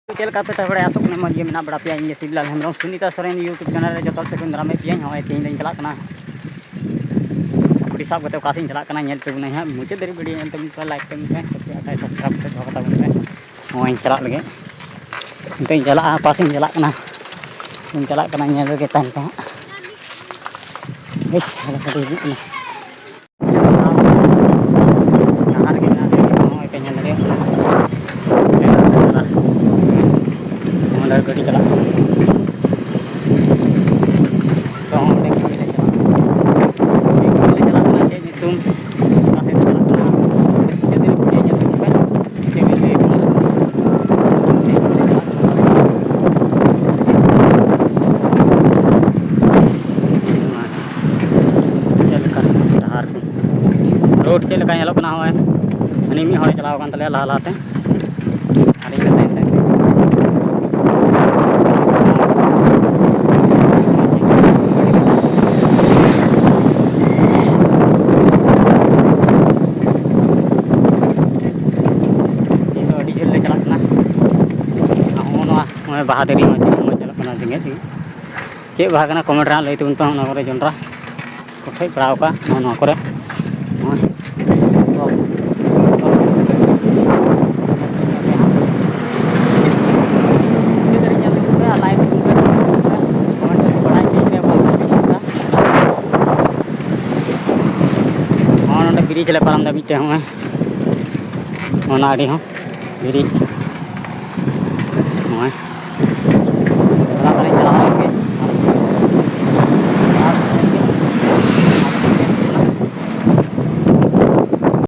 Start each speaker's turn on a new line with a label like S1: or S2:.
S1: चलका पे तबड़े आसो ने मजे में बड़ा पे इन शिवलाल हेम्ब्रम सुनीता सोरेन यूट्यूब चैनल जो से को दामे पे हमें तीन चला कुड़ी साब करते कासी चला पे हाँ मुझे दरी वीडियो लाइक पे सब्सक्राइब से दोहता पे चला लगे इतने चला पास चला लगे तहन बस गाड़ी चला तो रोड चलना हमें हनी मी हमें चलाव तले लहा लहाते बाहा दरी चलना जंगे चे बाहा कमेंट रे लैते उन जोंड्रा कोठे पड़ाव को ब्रिज ले पारम मिट्टे हमें ब्रिज